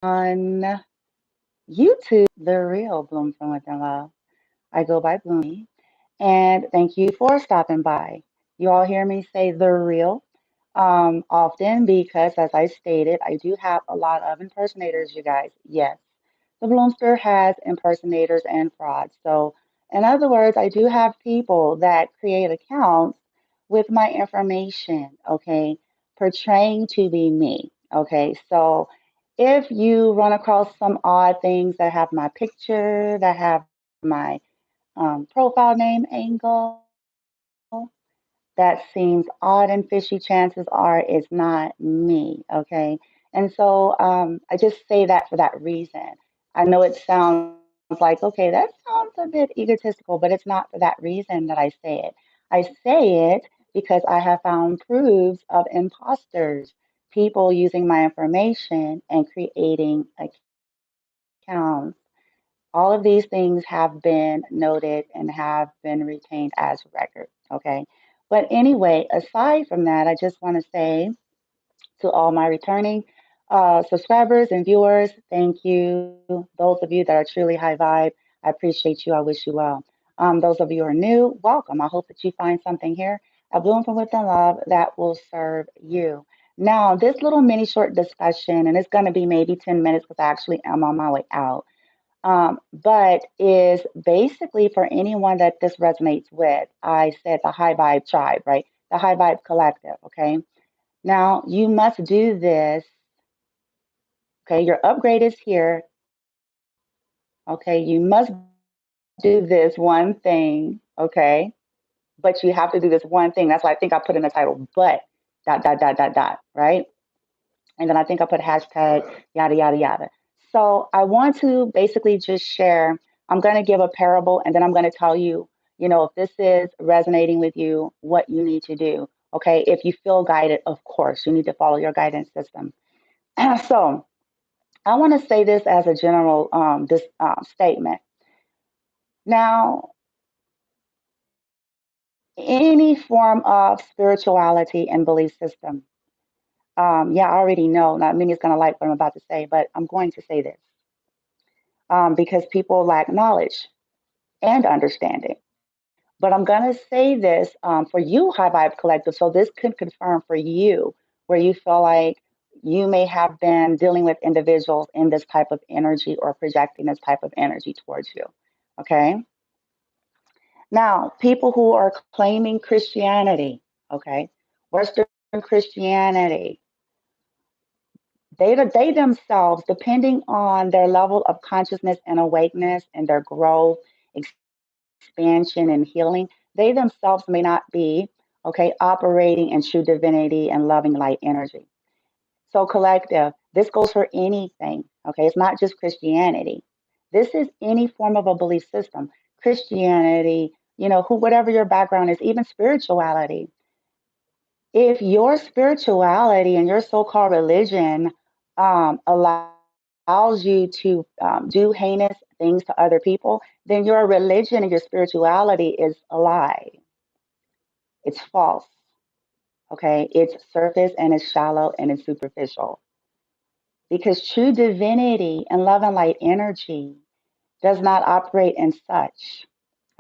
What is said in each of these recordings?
on YouTube, The Real Bloom from Within Love. I go by Bloomy, and thank you for stopping by. You all hear me say The Real often because, as I stated, I do have a lot of impersonators, you guys. Yes, the Bloomster has impersonators and frauds. So, in other words, I do have people that create accounts with my information, okay, portraying to be me, okay. So, if you run across some odd things that have my picture, that have my profile name angle, that seems odd and fishy, chances are it's not me, okay? And so I just say that for that reason. I know it sounds like, okay, that sounds a bit egotistical, but it's not for that reason that I say it. I say it because I have found proofs of imposters, people using my information and creating accounts. All of these things have been noted and have been retained as record, okay? But anyway, aside from that, I just want to say to all my returning subscribers and viewers, thank you. Those of you that are truly high vibe, I appreciate you. I wish you well. Those of you who are new, welcome. I hope that you find something here at Bloom from Within Love that will serve you. Now, this little mini short discussion, and it's going to be maybe 10 minutes because I actually am on my way out, but is basically for anyone that this resonates with. I said the high vibe tribe, right? The high vibe collective, okay? Now, you must do this, okay? Your upgrade is here, okay? You must do this one thing, okay? But you have to do this one thing. That's why I think I put in the title, but right? And then I think I put hashtag yada, yada, yada. So I want to basically just share. I'm going to give a parable and then I'm going to tell you, if this is resonating with you, what you need to do. Okay. If you feel guided, of course, you need to follow your guidance system. So I want to say this as a general this statement. Now, any form of spirituality and belief system. Yeah, I already know. Not many is going to like what I'm about to say, but I'm going to say this because people lack knowledge and understanding. But I'm going to say this for you, High Vibe Collective. So this could confirm for you where you feel like you may have been dealing with individuals in this type of energy or projecting this type of energy towards you. Okay. Now, people who are claiming Christianity, okay, Western Christianity, they themselves, depending on their level of consciousness and awakeness and their growth, expansion, and healing, they themselves may not be, okay, operating in true divinity and loving light energy. So, collective, this goes for anything, okay? It's not just Christianity. This is any form of a belief system. Christianity, whatever your background is, even spirituality. If your spirituality and your so-called religion allows you to do heinous things to other people, then your religion and your spirituality is a lie. It's false. Okay, it's surface and it's shallow and it's superficial. Because true divinity and love and light energy does not operate in such.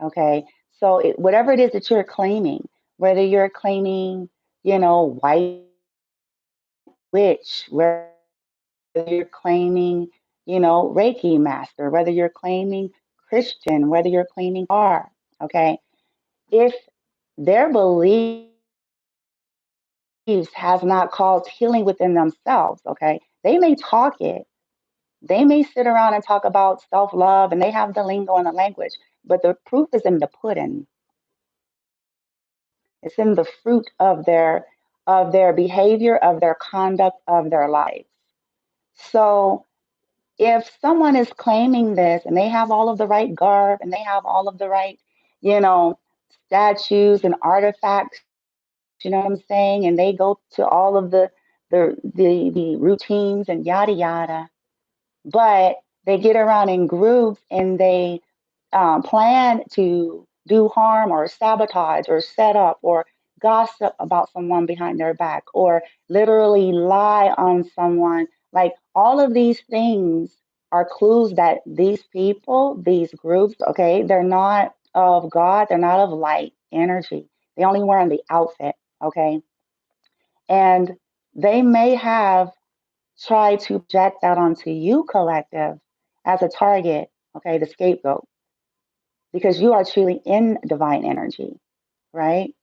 Okay, so whatever it is that you're claiming, whether you're claiming, white witch, whether you're claiming, Reiki master, whether you're claiming Christian, whether you're claiming whatever you are, okay, if their beliefs has not caused healing within themselves, okay, they may talk it. They may sit around and talk about self-love and they have the lingo and the language, but the proof is in the pudding. It's in the fruit of their behavior, of their conduct, of their lives. So if someone is claiming this and they have all of the right garb and they have all of the right, you know, statues and artifacts, you know what I'm saying, and they go to all of the routines and yada yada, but they get around in groups and they plan to do harm or sabotage or set up or gossip about someone behind their back or literally lie on someone. Like, All of these things are clues that these people, these groups, okay, they're not of God, they're not of light energy. They only wearing the outfit, okay? And they may have tried to project that onto you, collective, as a target, okay, the scapegoat, because you are truly in divine energy, right?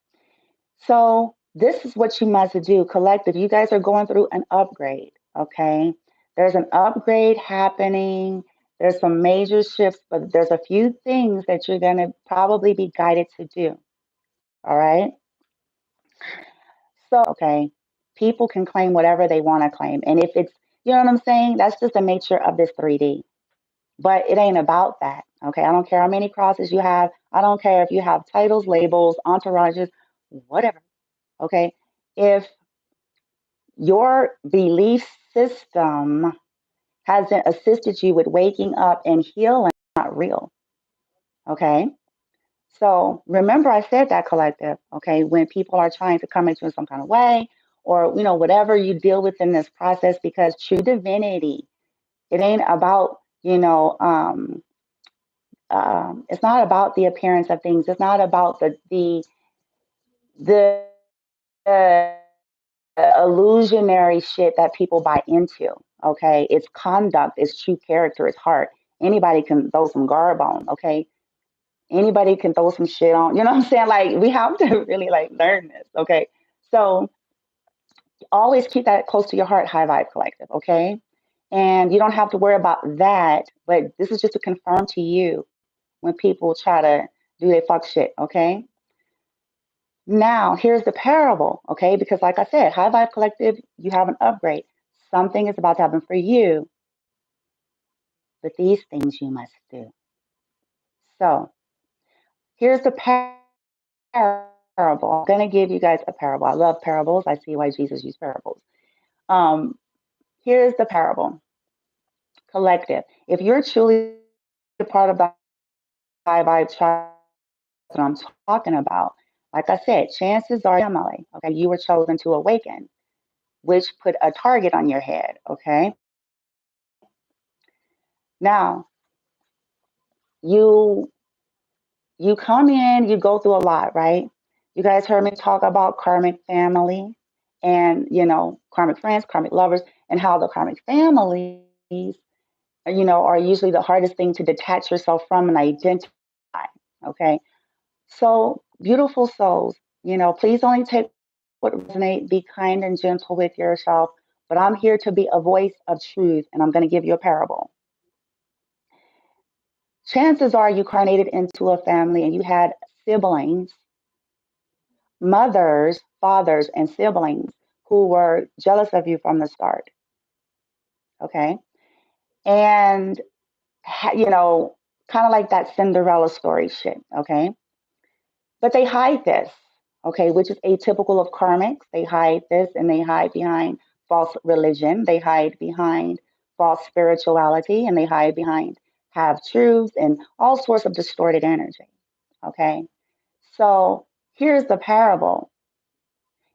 So this is what you must do, collective. You guys are going through an upgrade, okay? There's an upgrade happening. There's some major shifts, but there's a few things that you're going to probably be guided to do, all right? So, okay, people can claim whatever they want to claim. And if it's, you know what I'm saying? That's just the nature of this 3D. But it ain't about that, okay? I don't care how many crosses you have. I don't care if you have titles, labels, entourages, whatever, okay? If your belief system hasn't assisted you with waking up and healing, it's not real, okay? So remember I said that, collective, okay? When people are trying to come at you in some kind of way, or whatever you deal with in this process, because true divinity, it ain't about, it's not about the appearance of things. It's not about the uh, illusionary shit that people buy into. Okay, it's conduct, it's true character, it's heart. Anybody can throw some garb on. Okay, anybody can throw some shit on. You know what I'm saying? Like, we have to really like learn this. Okay, so always keep that close to your heart, High Vibe Collective. Okay, and you don't have to worry about that. But this is just to confirm to you when people try to do their fuck shit. Okay. Now, here's the parable, okay? Because, like I said, High Vibe Collective, you have an upgrade. Something is about to happen for you, but these things you must do. So, here's the parable. I'm going to give you guys a parable. I love parables. I see why Jesus used parables. Um, Here's the parable, collective. If you're truly a part of the High Vibe tribe that I'm talking about, like I said, chances are, Emily, okay, you were chosen to awaken, which put a target on your head, okay? Now, you you come in, you go through a lot, right? You guys heard me talk about karmic family and, karmic friends, karmic lovers, and how the karmic families, are usually the hardest thing to detach yourself from and identify, okay? So, beautiful souls, please only take what resonate, be kind and gentle with yourself, but I'm here to be a voice of truth, and I'm going to give you a parable. Chances are you carnated into a family and you had siblings, mothers, fathers, and siblings who were jealous of you from the start. Okay. And, kind of like that Cinderella story shit. Okay. But they hide this. Okay. Which is atypical of karmics. They hide this and they hide behind false religion. They hide behind false spirituality and they hide behind half truths and all sorts of distorted energy. Okay. So here's the parable.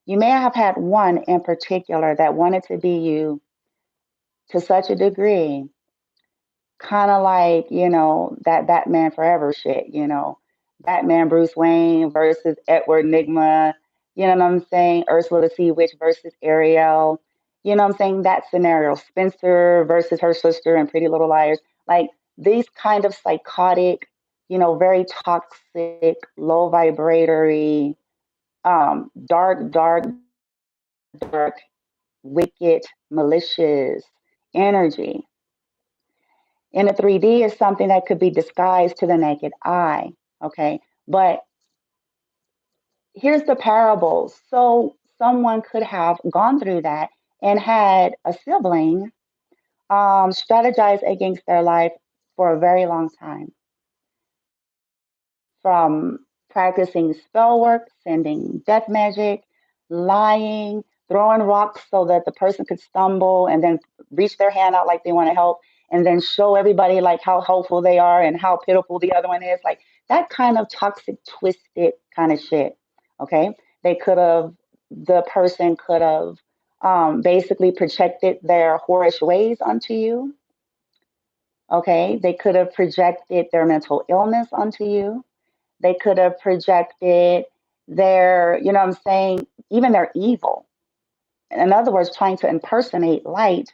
You may have had one in particular that wanted to be you to such a degree, kind of like, that Batman Forever shit, Batman Bruce Wayne versus Edward Nigma, you know what I'm saying? Ursula the Sea Witch versus Ariel, you know what I'm saying? That scenario, Spencer versus her sister and Pretty Little Liars. Like these kind of psychotic, very toxic, low vibratory, dark, wicked, malicious energy. In a 3D is something that could be disguised to the naked eye. Okay. But here's the parable. So someone could have gone through that and had a sibling strategize against their life for a very long time, from practicing spell work, sending death magic, lying, throwing rocks so that the person could stumble and then reach their hand out like they want to help and then show everybody like how helpful they are and how pitiful the other one is. Like that kind of toxic, twisted kind of shit. Okay. The person could have basically projected their whorish ways onto you. Okay, they could have projected their mental illness onto you. They could have projected their, you know what I'm saying, even their evil. In other words, trying to impersonate light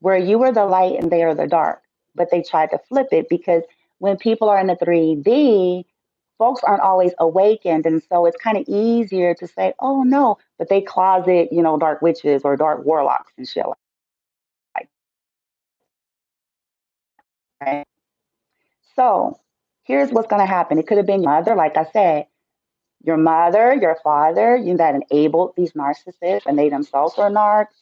where you were the light and they are the dark. But they tried to flip it because when people are in the 3D, folks aren't always awakened. And so it's kind of easier to say, oh no, but they closet, you know, dark witches or dark warlocks and shit like that. Right? So here's what's going to happen. It could have been your mother, like I said, your mother, your father, you that enabled these narcissists, and they themselves are narcs.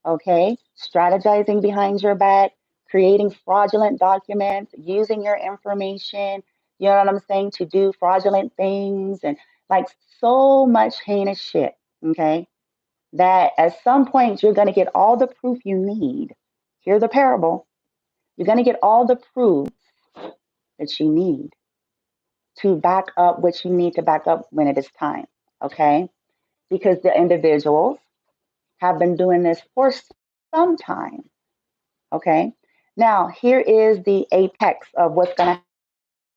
Okay, strategizing behind your back, creating fraudulent documents, using your information, you know what I'm saying, to do fraudulent things and like so much heinous shit. Okay, that at some point you're going to get all the proof you need. Hear the parable. You're going to get all the proof that you need to back up what you need to back up when it is time. Okay, because the individuals have been doing this for some time. Okay. Now, here is the apex of what's going to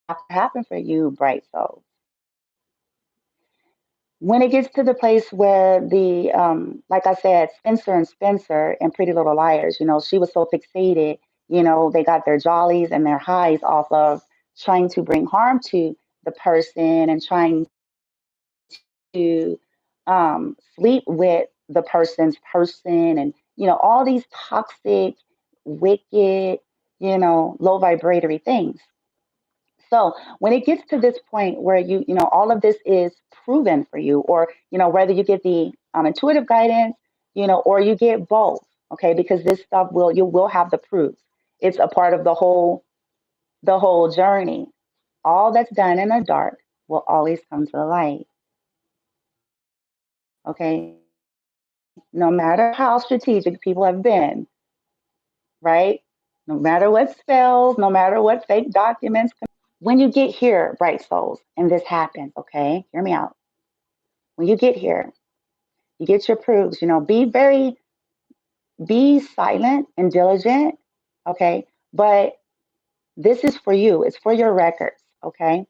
have to happen for you, bright souls. When it gets to the place where like I said, Spencer and Pretty Little Liars, you know, she was so fixated, you know, they got their jollies and their highs off of trying to bring harm to the person and trying to sleep with the person's person and, you know, all these toxic, wicked, you know, low vibratory things. So when it gets to this point where you know, all of this is proven for you, or, you know, whether you get the intuitive guidance, you know, or you get both, okay, because this stuff you will have the proofs. It's a part of the whole journey. All that's done in the dark will always come to the light, okay? No matter how strategic people have been, right? No matter what spells, no matter what fake documents. When you get here, bright souls, and this happens, okay? Hear me out. When you get here, you get your proofs, you know, be silent and diligent, okay? But this is for you, it's for your records, okay?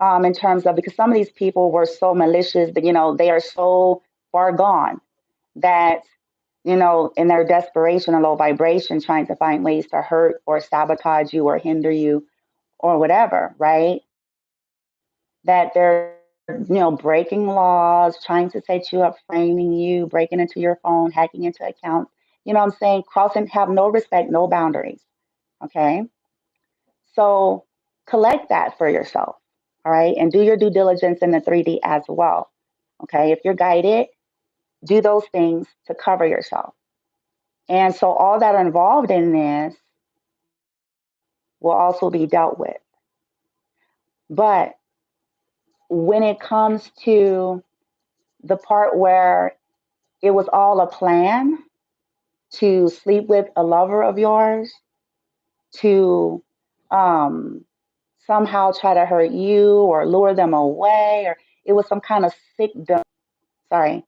In terms of, because some of these people were so malicious that, you know, they are so far gone that, you know, in their desperation or low vibration, trying to find ways to hurt or sabotage you or hinder you or whatever, right? That they're, you know, breaking laws, trying to set you up, framing you, breaking into your phone, hacking into accounts. You know what I'm saying? Crossing, have no respect, no boundaries. Okay. So collect that for yourself. All right. And do your due diligence in the 3D as well. Okay. If you're guided, do those things to cover yourself. And so all that are involved in this will also be dealt with. But when it comes to the part where it was all a plan to sleep with a lover of yours, to um, somehow try to hurt you or lure them away, or it was some kind of sick, sorry,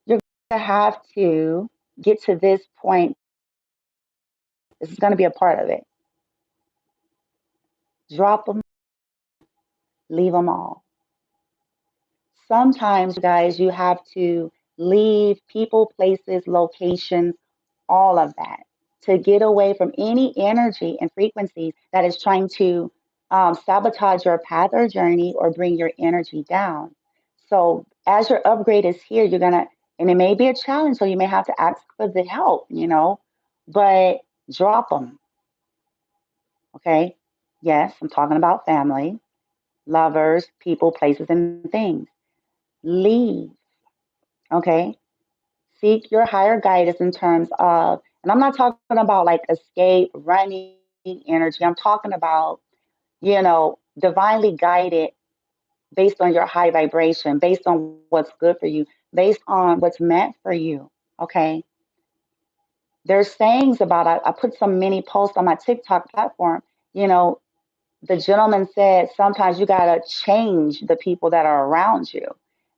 you're going to have to get to this point. This is going to be a part of it. Drop them, leave them all. Sometimes, guys, you have to leave people, places, locations, all of that to get away from any energy and frequencies that is trying to sabotage your path or journey or bring your energy down. So, as your upgrade is here, you're going to, and it may be a challenge, so you may have to ask for the help, you know, but drop them. Okay. Yes, I'm talking about family, lovers, people, places, and things. Leave. Okay. Seek your higher guidance in terms of, and I'm not talking about like escape, running energy. I'm talking about, you know, divinely guided based on your high vibration, based on what's good for you, based on what's meant for you. Okay. There's sayings about, I put some mini posts on my TikTok platform. You know, the gentleman said sometimes you got to change the people that are around you.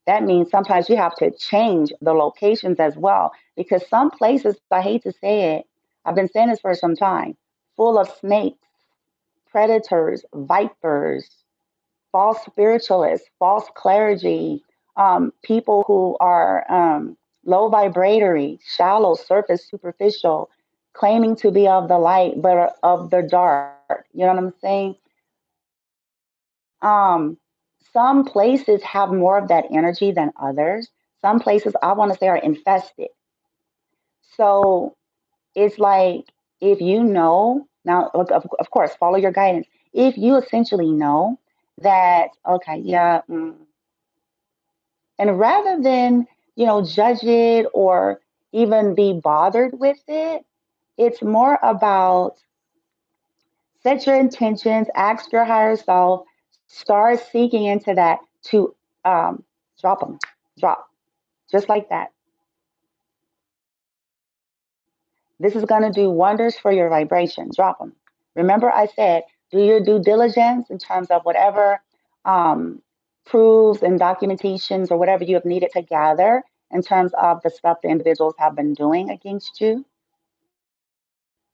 That means sometimes you have to change the locations as well, because some places, I hate to say it, I've been saying this for some time, full of snakes, predators, vipers, false spiritualists, false clergy, people who are low vibratory, shallow, surface, superficial, claiming to be of the light but are of the dark. You know what I'm saying? Um, some places have more of that energy than others. Some places, I want to say, are infested. So it's like, if you know, now, of course, follow your guidance. If you essentially know that, okay, yeah, and rather than, judge it or even be bothered with it, it's more about set your intentions, ask your higher self, start seeking into that to um, drop them, drop, just like that. This is going to do wonders for your vibration. Drop them. Remember, I said, do your due diligence in terms of whatever um, proofs and documentations or whatever you have needed to gather in terms of the stuff the individuals have been doing against you.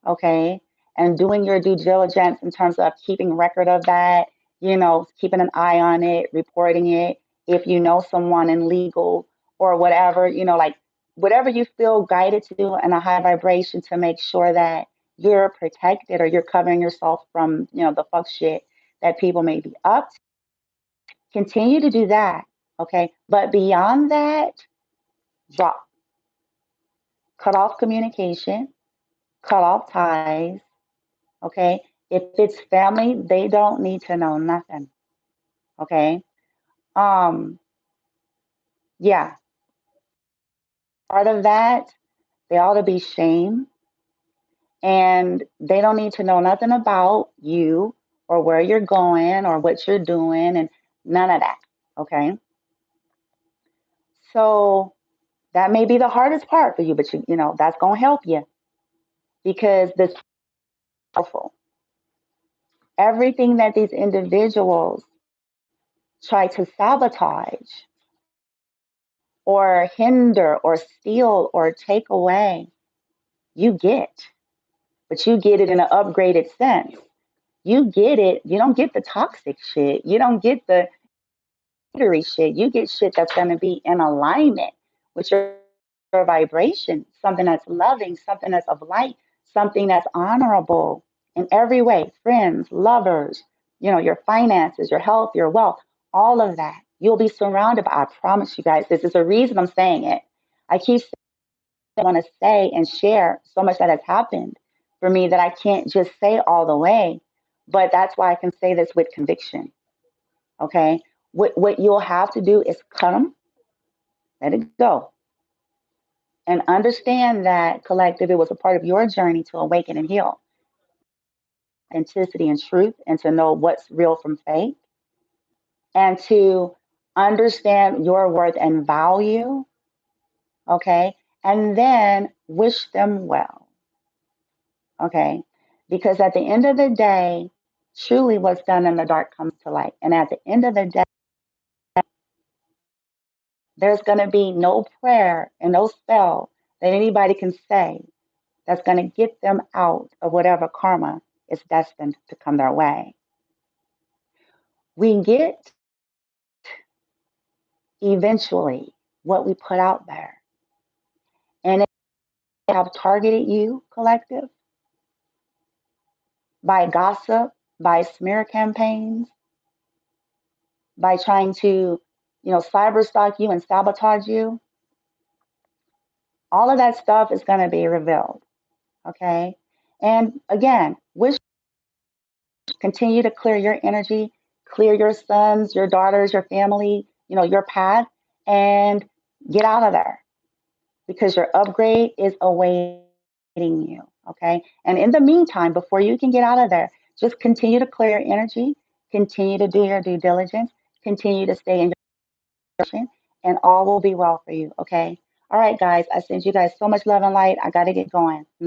Okay, and doing your due diligence in terms of keeping record of that, keeping an eye on it, reporting it. If you know someone in legal or whatever, like whatever you feel guided to do in a high vibration to make sure that you're protected or you're covering yourself from, the fuck shit that people may be up to. Continue to do that. Okay, but beyond that, drop, cut off communication, cut off ties. Okay. If it's family, they don't need to know nothing. Okay. Um, yeah. Part of that, they ought to be shame, and they don't need to know nothing about you or where you're going or what you're doing and none of that. Okay. So that may be the hardest part for you, but that's gonna help you because this is powerful. Everything that these individuals try to sabotage or hinder or steal or take away, you get, but you get it in an upgraded sense. You get it. You don't get the toxic shit. You don't get the jittery shit. You get shit that's going to be in alignment with your vibration, something that's loving, something that's of light, something that's honorable in every way. Friends, lovers, your finances, your health, your wealth, all of that. You'll be surrounded by, I promise you guys, this is a reason I'm saying it. I keep want to say and share so much that has happened for me that I can't just say all the way. But that's why I can say this with conviction. Okay. What you'll have to do is cut them, let it go, and understand that collective, it was a part of your journey to awaken and heal authenticity and truth and to know what's real from fake and to understand your worth and value. Okay. And then wish them well. Okay. Because at the end of the day, truly what's done in the dark comes to light. And at the end of the day, there's going to be no prayer and no spell that anybody can say that's going to get them out of whatever karma is destined to come their way. We get eventually what we put out there. And if they have targeted you, collective, by gossip, by smear campaigns, by trying to, cyber stalk you and sabotage you, all of that stuff is going to be revealed. Okay. And again, continue to clear your energy, clear your sons, your daughters, your family, your path, and get out of there because your upgrade is awaiting you. Okay. And in the meantime, before you can get out of there, just continue to clear your energy, continue to do your due diligence, continue to stay in your direction, and all will be well for you. Okay. All right, guys. I send you guys so much love and light. I got to get going.